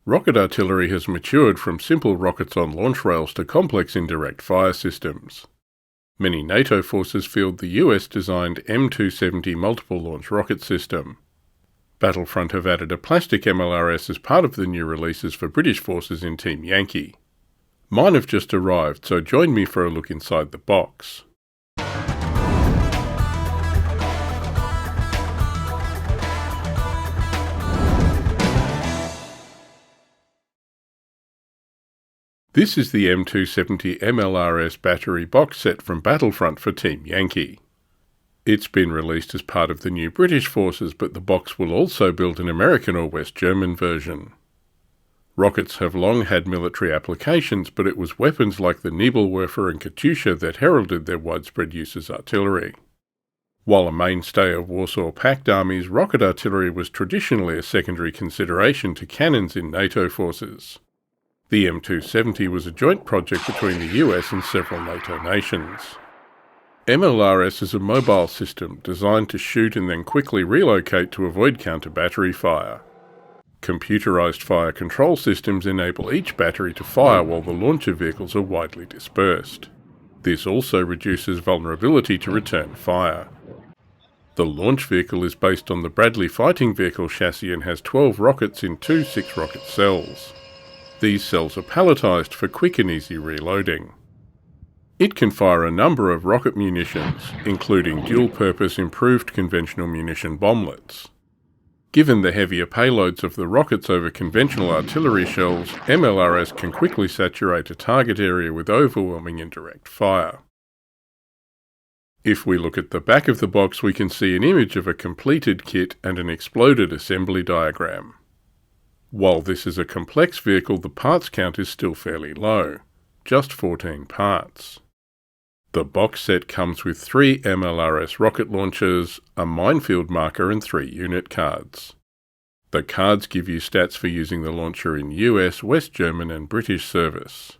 Rocket artillery has matured from simple rockets on launch rails to complex indirect fire systems. Many NATO forces field the US-designed M270 multiple launch rocket system. Battlefront have added a plastic MLRS as part of the new releases for British forces in Team Yankee. Mine have just arrived, so join me for a look inside the box. This is the M270 MLRS battery box set from Battlefront for Team Yankee. It's been released as part of the new British forces, but the box will also build an American or West German version. Rockets have long had military applications, but it was weapons like the Nebelwerfer and Katyusha that heralded their widespread use as artillery. While a mainstay of Warsaw Pact armies, rocket artillery was traditionally a secondary consideration to cannons in NATO forces. The M270 was a joint project between the US and several NATO nations. MLRS is a mobile system designed to shoot and then quickly relocate to avoid counter-battery fire. Computerized fire control systems enable each battery to fire while the launcher vehicles are widely dispersed. This also reduces vulnerability to return fire. The launch vehicle is based on the Bradley fighting vehicle chassis and has 12 rockets in two 6-rocket cells. These cells are palletized for quick and easy reloading. It can fire a number of rocket munitions, including dual-purpose improved conventional munition bomblets. Given the heavier payloads of the rockets over conventional artillery shells, MLRS can quickly saturate a target area with overwhelming indirect fire. If we look at the back of the box, we can see an image of a completed kit and an exploded assembly diagram. While this is a complex vehicle, the parts count is still fairly low, just 14 parts. The box set comes with 3 MLRS rocket launchers, a minefield marker and 3 unit cards. The cards give you stats for using the launcher in US, West German and British service.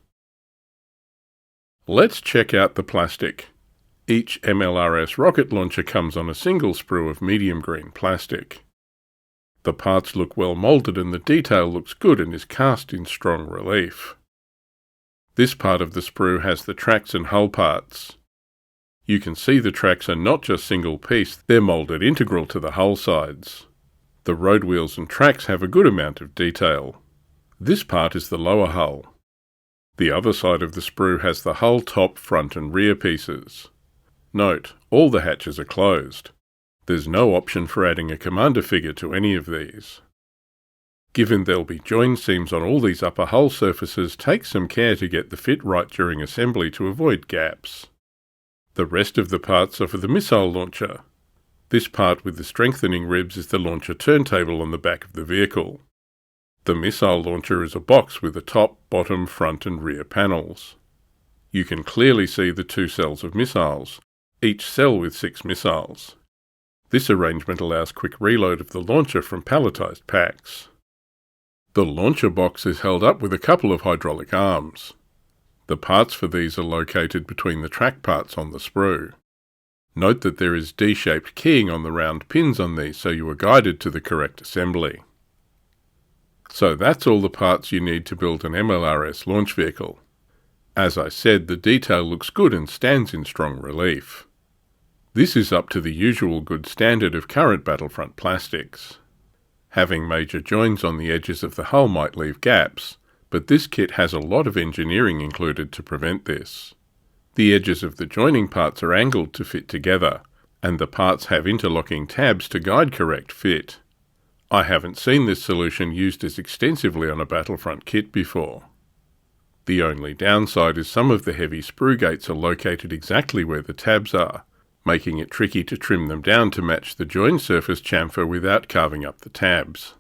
Let's check out the plastic. Each MLRS rocket launcher comes on a single sprue of medium green plastic. The parts look well moulded and the detail looks good and is cast in strong relief. This part of the sprue has the tracks and hull parts. You can see the tracks are not just single piece, they're moulded integral to the hull sides. The road wheels and tracks have a good amount of detail. This part is the lower hull. The other side of the sprue has the hull top, front and rear pieces. Note, all the hatches are closed. There's no option for adding a commander figure to any of these. Given there'll be join seams on all these upper hull surfaces, take some care to get the fit right during assembly to avoid gaps. The rest of the parts are for the missile launcher. This part with the strengthening ribs is the launcher turntable on the back of the vehicle. The missile launcher is a box with the top, bottom, front and rear panels. You can clearly see the 2 cells of missiles, each cell with 6 missiles. This arrangement allows quick reload of the launcher from palletized packs. The launcher box is held up with a couple of hydraulic arms. The parts for these are located between the track parts on the sprue. Note that there is D-shaped keying on the round pins on these, so you are guided to the correct assembly. So that's all the parts you need to build an MLRS launch vehicle. As I said, the detail looks good and stands in strong relief. This is up to the usual good standard of current Battlefront plastics. Having major joins on the edges of the hull might leave gaps, but this kit has a lot of engineering included to prevent this. The edges of the joining parts are angled to fit together, and the parts have interlocking tabs to guide correct fit. I haven't seen this solution used as extensively on a Battlefront kit before. The only downside is some of the heavy sprue gates are located exactly where the tabs are, making it tricky to trim them down to match the join surface chamfer without carving up the tabs.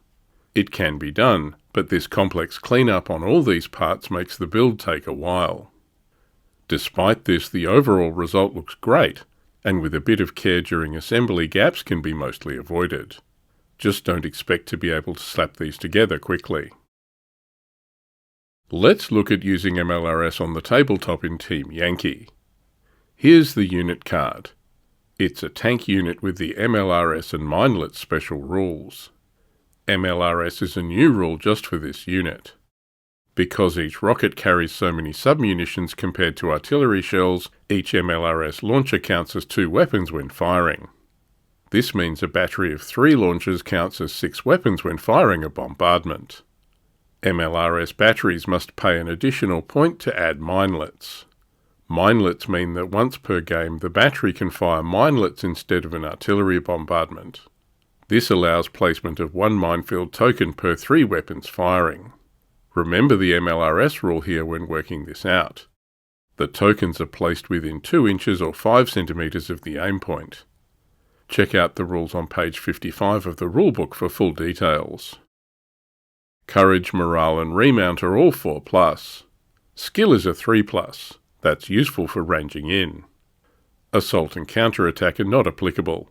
It can be done, but this complex cleanup on all these parts makes the build take a while. Despite this, the overall result looks great, and with a bit of care during assembly, gaps can be mostly avoided. Just don't expect to be able to slap these together quickly. Let's look at using MLRS on the tabletop in Team Yankee. Here's the unit card. It's a tank unit with the MLRS and Minelet special rules. MLRS is a new rule just for this unit. Because each rocket carries so many submunitions compared to artillery shells, each MLRS launcher counts as 2 weapons when firing. This means a battery of 3 launchers counts as 6 weapons when firing a bombardment. MLRS batteries must pay an additional point to add minelets. Minelets mean that once per game the battery can fire minelets instead of an artillery bombardment. This allows placement of 1 minefield token per 3 weapons firing. Remember the MLRS rule here when working this out. The tokens are placed within 2 inches or 5 centimetres of the aim point. Check out the rules on page 55 of the rulebook for full details. Courage, morale and remount are all 4+. Skill is a 3+. That's useful for ranging in. Assault and counter-attack are not applicable.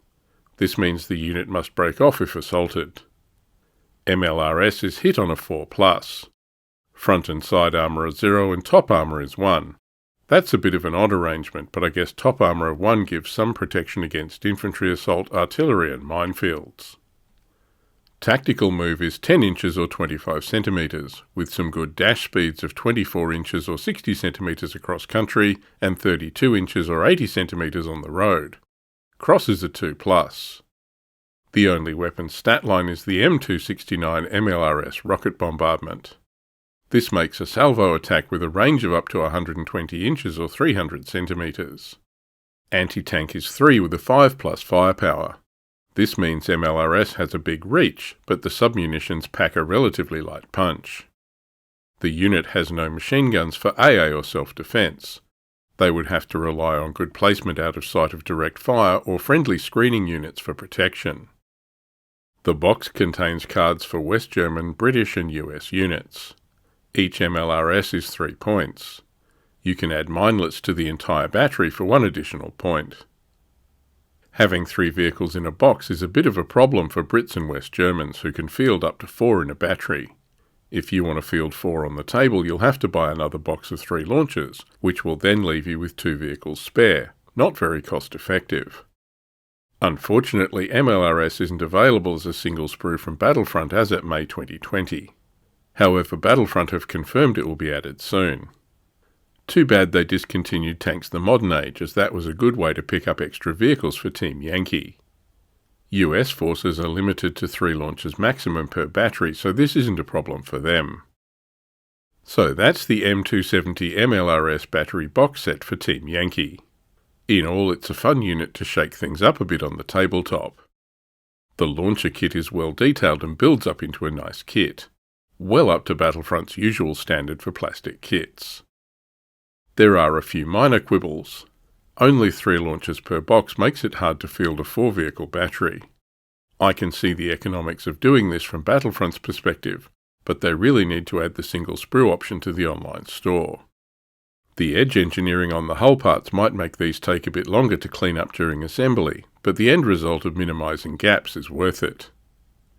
This means the unit must break off if assaulted. MLRS is hit on a 4+. Front and side armour are 0 and top armour is 1. That's a bit of an odd arrangement, but I guess top armour of 1 gives some protection against infantry assault, artillery and minefields. Tactical move is 10 inches or 25 centimetres, with some good dash speeds of 24 inches or 60 centimetres across country and 32 inches or 80 centimetres on the road. Cross is a 2+. The only weapon stat line is the M270 MLRS rocket bombardment. This makes a salvo attack with a range of up to 120 inches or 300 centimetres. Anti-tank is 3 with a 5+ firepower. This means MLRS has a big reach, but the submunitions pack a relatively light punch. The unit has no machine guns for AA or self-defence. They would have to rely on good placement out of sight of direct fire or friendly screening units for protection. The box contains cards for West German, British and US units. Each MLRS is 3 points. You can add minelets to the entire battery for 1 additional point. Having 3 vehicles in a box is a bit of a problem for Brits and West Germans who can field up to 4 in a battery. If you want to field 4 on the table, you'll have to buy another box of 3 launchers, which will then leave you with 2 vehicles spare. Not very cost effective. Unfortunately, MLRS isn't available as a single sprue from Battlefront as at May 2020. However, Battlefront have confirmed it will be added soon. Too bad they discontinued Tanks the Modern Age, as that was a good way to pick up extra vehicles for Team Yankee. US forces are limited to 3 launches maximum per battery, so this isn't a problem for them. So that's the M270 MLRS battery box set for Team Yankee. In all, it's a fun unit to shake things up a bit on the tabletop. The launcher kit is well detailed and builds up into a nice kit. Well up to Battlefront's usual standard for plastic kits. There are a few minor quibbles. Only 3 launches per box makes it hard to field a 4-vehicle battery. I can see the economics of doing this from Battlefront's perspective, but they really need to add the single sprue option to the online store. The edge engineering on the hull parts might make these take a bit longer to clean up during assembly, but the end result of minimising gaps is worth it.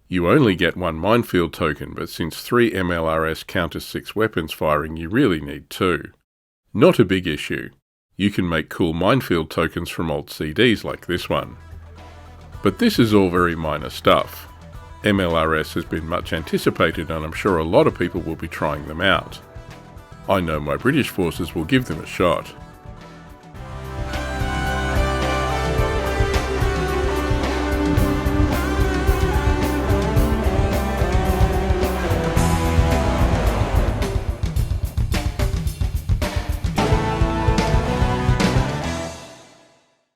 You only get 1 minefield token, but since 3 MLRS count as 6 weapons firing, you really need 2. Not a big issue. You can make cool minefield tokens from old CDs like this one. But this is all very minor stuff. MLRS has been much anticipated and I'm sure a lot of people will be trying them out. I know my British forces will give them a shot.